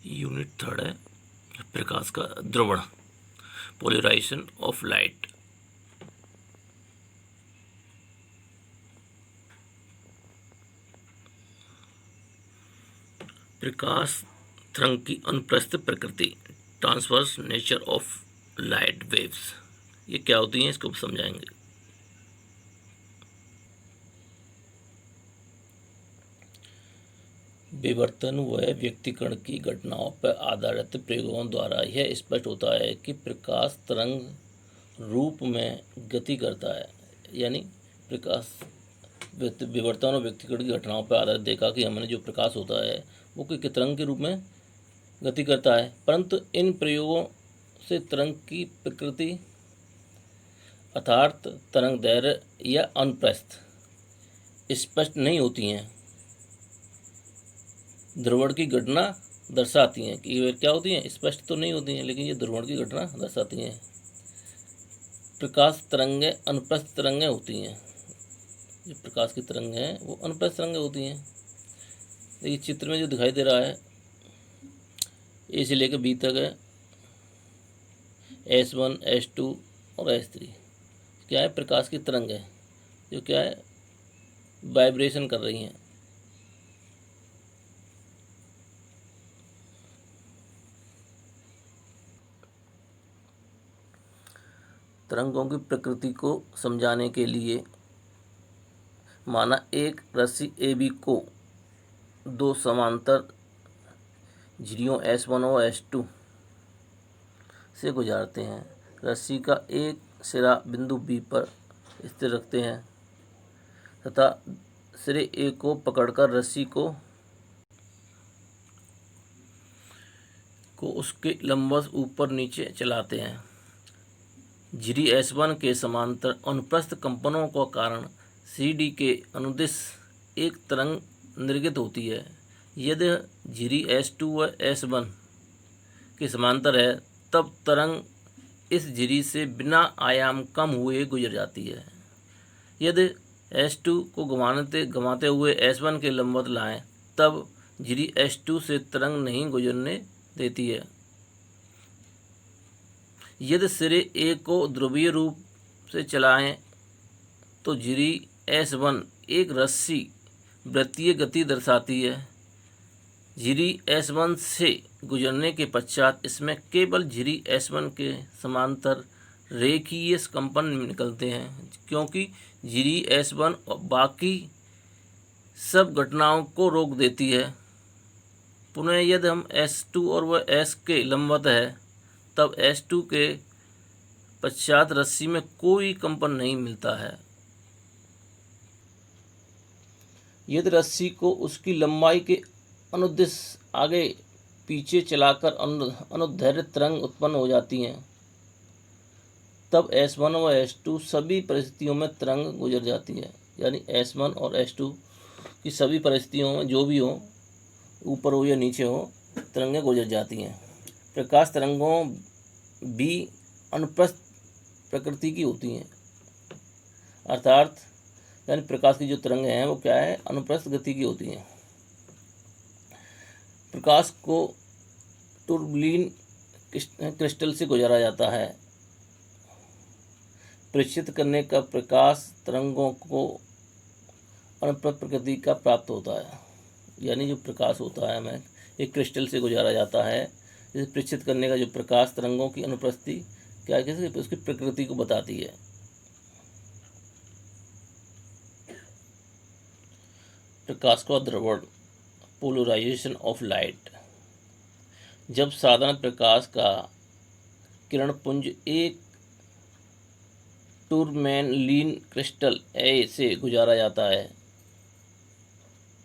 Unit third है प्रकाश का द्रवण, polarisation of light. प्रकाश तरंग की अनुप्रस्थ प्रकृति, transverse nature of light waves, ये क्या होती हैं इसको समझाएंगे। विवर्तन व व्यक्तीकरण की घटनाओं पर आधारित प्रयोगों द्वारा यह स्पष्ट होता है कि प्रकाश तरंग रूप में गति करता है। यानी प्रकाश विवर्तन और व्यक्तीकरण की घटनाओं पर आधारित देखा कि हमने जो प्रकाश होता है वो कोई तरंग के रूप में गति करता है, परंतु इन प्रयोगों से तरंग की प्रकृति अर्थात तरंग दैर्घ्य या अनुप्रस्थ स्पष्ट नहीं होती हैं। ध्रुवण की घटना दर्शाती हैं कि ये क्या होती हैं, स्पष्ट तो नहीं होती हैं, लेकिन ये ध्रुवण की घटना दर्शाती हैं। प्रकाश तरंगें अनुप्रस्थ तरंगें होती हैं। जो प्रकाश की तरंगें हैं वो अनुप्रस्थ तरंगें होती हैं। देखिए चित्र में जो दिखाई दे रहा है ए से लेकर बी तक है, S1 S2 और S3 क्या है, प्रकाश की तरंग है जो क्या है, वाइब्रेशन कर रही हैं। तरंगों की प्रकृति को समझाने के लिए माना एक रस्सी AB को दो समांतर झिरियों S1 और S2 से गुजारते हैं। रस्सी का एक सिरा बिंदु B पर स्थिर रखते हैं तथा सिरे A को पकड़कर रस्सी को उसके लंबवत ऊपर नीचे चलाते हैं। झिरी S1 के समांतर अनुप्रस्थ कंपनों के कारण CD के अनुदिश एक तरंग निर्गत होती है। यदि झिरी S2 व S1 के समांतर है तब तरंग इस झिरी से बिना आयाम कम हुए गुजर जाती है। यदि S2 को घुमाते हुए S1 के लंबवत लाएं तब झिरी S2 से तरंग नहीं गुजरने देती है। यदि सिरे A को ध्रुवीय रूप से चलाएं तो झिरी S1 एक रस्सी वृत्तीय गति दर्शाती है। झिरी S1 से गुजरने के पश्चात इसमें केवल झिरी S1 के समांतर रेखीय कंपन निकलते हैं, क्योंकि झिरी S1 बाकी सब घटनाओं को रोक देती है। पुनः यदि हम S2 और वह S के लंबवत है तब S2 के पश्चात रस्सी में कोई कंपन नहीं मिलता है। यदि रस्सी को उसकी लंबाई के अनुदिश आगे पीछे चलाकर अनुदैर्घ्य तरंग उत्पन्न हो जाती हैं तब S1 व S2 सभी परिस्थितियों में तरंग गुजर जाती है। यानी S1 और S2 की सभी परिस्थितियों में जो भी हो, ऊपर हो या नीचे हो, तरंगें गुजर जाती हैं। प्रकाश तरंगों भी अनुप्रस्थ प्रकृति की होती हैं, अर्थात यानी प्रकाश की जो तरंगें हैं वो क्या है, अनुप्रस्थ गति की होती हैं। प्रकाश को टुर्बलिन क्रिस्टल से गुजारा जाता है। प्रेषित करने का प्रकाश तरंगों को अनुप्रस्थ प्रकृति का प्राप्त होता है। यानी जो प्रकाश होता है हमें एक क्रिस्टल से गुजारा जाता है। इसे प्रेषित करने का जो प्रकाश तरंगों की अनुप्रस्थिति क्या है, उसकी प्रकृति को बताती है। प्रकाश का द्रवण, पोलराइजेशन ऑफ लाइट। जब साधारण प्रकाश का किरण पुंज एक टूरमैनलीन क्रिस्टल A से गुजारा जाता है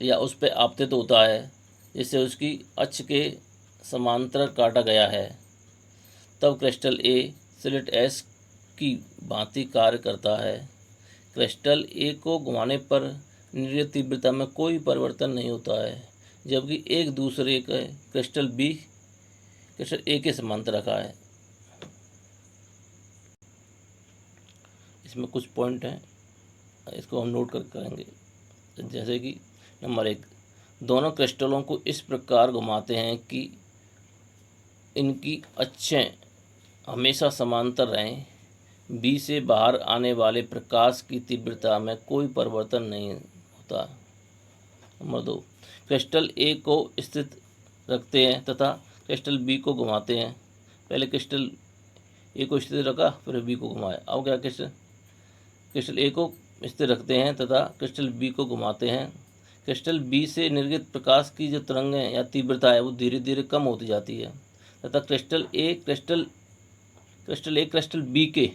या उस पर आपतित होता है जिससे उसकी अक्ष के समांतर काटा गया है, तब क्रिस्टल A स्लिट S की भांति कार्य करता है। क्रिस्टल A को घुमाने पर निर्गत तीव्रता में कोई परिवर्तन नहीं होता है, जबकि एक दूसरे का क्रिस्टल A के समांतर रखा है। इसमें कुछ पॉइंट हैं, इसको हम नोट कर करेंगे। जैसे कि नंबर 1, दोनों क्रिस्टलों को इस प्रकार घुमाते हैं कि इनकी अक्षें हमेशा समांतर रहें। बी से बाहर आने वाले प्रकाश की तीव्रता में कोई परिवर्तन नहीं होता। नंबर 2, क्रिस्टल ए को स्थित रखते हैं तथा क्रिस्टल बी को घुमाते हैं। पहले क्रिस्टल ए को स्थिर रखा, फिर बी को घुमाया। अब क्या, क्रिस्टल ए को स्थिर रखते हैं तथा क्रिस्टल बी को घुमाते हैं। क्रिस्टल बी से निर्गत प्रकाश की जो तरंगें या तीव्रता है वो धीरे धीरे कम होती जाती है तथा क्रिस्टल क्रिस्टल बी के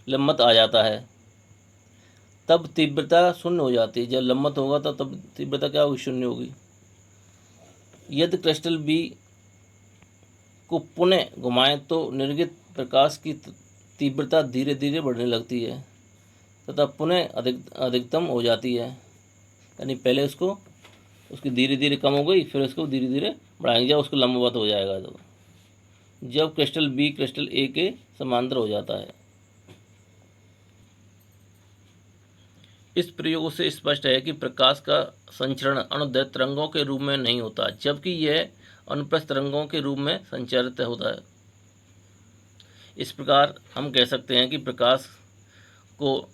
लंबवत आ जाता है। तब तीव्रता शून्य हो जाती है। जब लंबवत होगा तब तीव्रता क्या होगी, शून्य होगी। यदि क्रिस्टल बी को पुनः घुमाएं तो निर्गत प्रकाश की तीव्रता धीरे धीरे बढ़ने लगती है तथा पुनः अधिकतम हो जाती है। यानी पहले उसकी धीरे धीरे कम हो गई, फिर उसको धीरे धीरे बढ़ाएंगे जब उसको लंबवत हो जाएगा, तो जब क्रिस्टल बी क्रिस्टल ए के समांतर हो जाता है। इस प्रयोग से स्पष्ट है कि प्रकाश का संचरण अनुदैर्ध्य तरंगों के रूप में नहीं होता, जबकि यह अनुप्रस्थ तरंगों के रूप में संचरित होता है। इस प्रकार हम कह सकते हैं कि प्रकाश को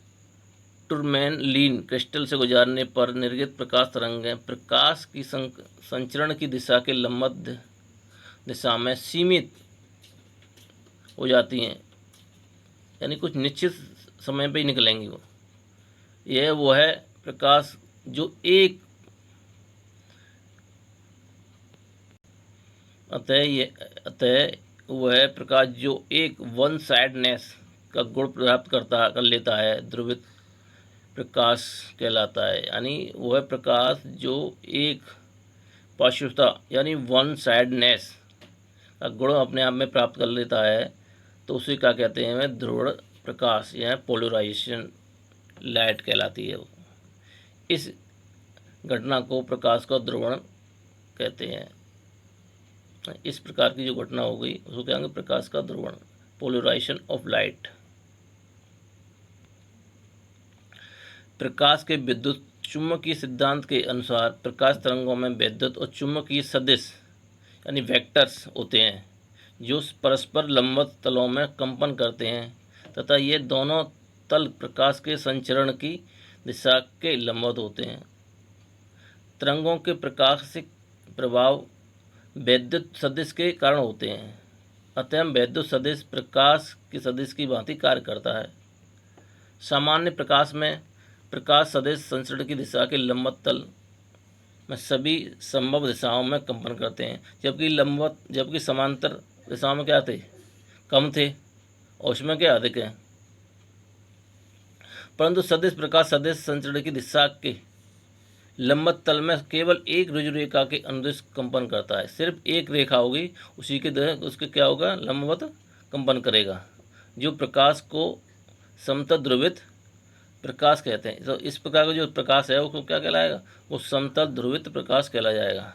टूरमैलीन क्रिस्टल से गुजारने पर निर्गत प्रकाश तरंगें प्रकाश की संचरण की दिशा के लंबवत दिशा में सीमित हो जाती हैं, यानी कुछ निश्चित समय पे ही निकलेंगी वो है प्रकाश जो एक अतः वह प्रकाश जो एक वन साइडनेस का गुण प्राप्त कर लेता है ध्रुवित प्रकाश कहलाता है। यानी वह प्रकाश जो एक पार्श्वता यानी वन साइडनेस का गुण अपने आप में प्राप्त कर लेता है, तो उसे क्या कहते हैं, वह ध्रुवण प्रकाश या पोलराइजेशन लाइट कहलाती है। इस घटना को प्रकाश का ध्रुवण कहते हैं। इस प्रकार की जो घटना हो गई उसको क्या कहेंगे, प्रकाश का ध्रुवण, पोलराइजेशन ऑफ लाइट। प्रकाश के विद्युत चुम्बकीय सिद्धांत के अनुसार प्रकाश तरंगों में विद्युत और चुम्बकीय सदिश यानी वेक्टर्स होते हैं जो परस्पर लंबवत तलों में कंपन करते हैं तथा ये दोनों तल प्रकाश के संचरण की दिशा के लंबवत होते हैं। तरंगों के प्रकाशिक प्रभाव वैद्युत सदिश के कारण होते हैं, अतः वैद्युत सदिश प्रकाश की सदिश की भांति कार्य करता है। सामान्य प्रकाश में प्रकाश सदिश संचरण की दिशा के लंबवत तल में सभी संभव दिशाओं में कंपन करते हैं, जबकि समांतर दिशाओं में क्या थे, कम थे, और उसमें क्या अधिक है। परंतु सदिश प्रकाश सदिश संचरण की दिशा के लंबवत तल में केवल एक ऋजु रेखा के अनुदिश कंपन करता है। सिर्फ एक रेखा होगी, उसके क्या होगा, लंबवत कंपन करेगा, जो प्रकाश को समतल ध्रुवित प्रकाश कहते हैं। तो इस प्रकार का जो प्रकाश है उसको क्या कहलाएगा, वो समतल ध्रुवित प्रकाश कहला जाएगा।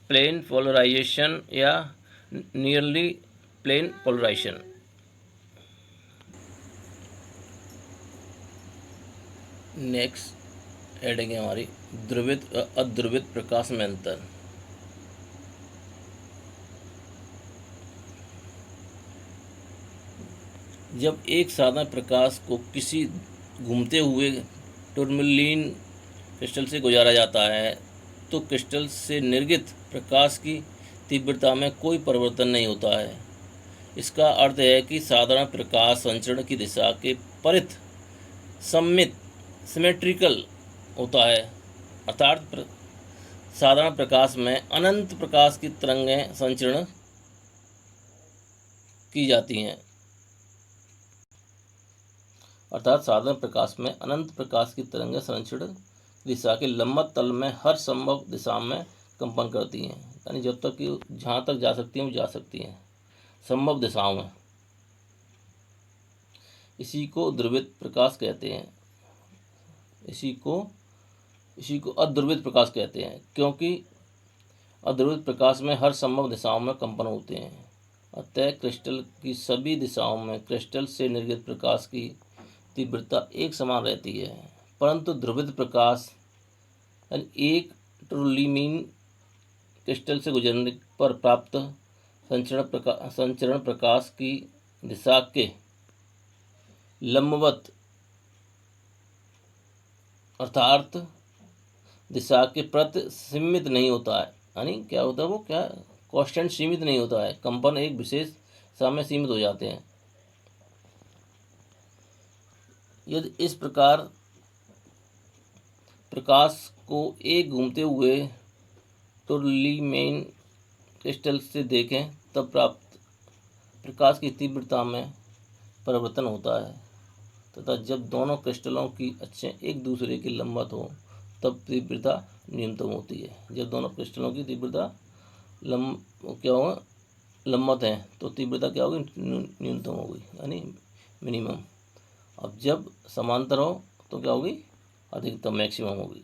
प्लेन पोलराइजेशन या nearly plane polarisation. Next heading है हमारी ध्रुवित अध्रुवित प्रकाश में अंतर। जब एक साधारण प्रकाश को किसी घूमते हुए टूरमैलीन क्रिस्टल से गुजारा जाता है तो क्रिस्टल से निर्गत प्रकाश की तीव्रता में कोई परिवर्तन नहीं होता है। इसका अर्थ है कि साधारण प्रकाश संचरण की दिशा के परित सिमेट्रिकल होता है, अर्थात साधारण प्रकाश में अनंत प्रकाश की तरंगें संचरण की जाती हैं। अर्थात साधारण प्रकाश में अनंत प्रकाश की तरंगें संचरण दिशा के लंबवत तल में हर संभव दिशा में कंपन करती हैं, यानी जब तक कि जहाँ तक जा सकती हैं वो जा सकती हैं संभव दिशाओं में। इसी को ध्रुवित प्रकाश कहते हैं। इसी को अध्रुवित प्रकाश कहते हैं, क्योंकि अध्रुवित प्रकाश में हर संभव दिशाओं में कंपन होते हैं। अतः क्रिस्टल की सभी दिशाओं में क्रिस्टल से निर्गत प्रकाश की तीव्रता एक समान रहती है, परंतु ध्रुवित प्रकाश यानी एक टूरमैलीन क्रिस्टल से गुजरने पर प्राप्त संचरण प्रकाश की दिशा के लंबवत अर्थात दिशा के प्रति सीमित नहीं होता है। यानी क्या होता है, वो क्या कांस्टेंट सीमित नहीं होता है, कंपन एक विशेष दिशा में सीमित हो जाते हैं। यदि इस प्रकार प्रकाश को एक घूमते हुए टुर्लीमेन क्रिस्टल से देखें तब प्राप्त प्रकाश की तीव्रता में परिवर्तन होता है तथा जब दोनों क्रिस्टलों की अक्षें एक दूसरे के लंबवत हो तब तीव्रता न्यूनतम होती है। जब दोनों क्रिस्टलों की तीव्रता लंबवत है तो तीव्रता क्या होगी, न्यूनतम होगी, यानी मिनिमम। अब जब समांतर हो तो क्या होगी, अधिकतम, मैक्सिमम होगी।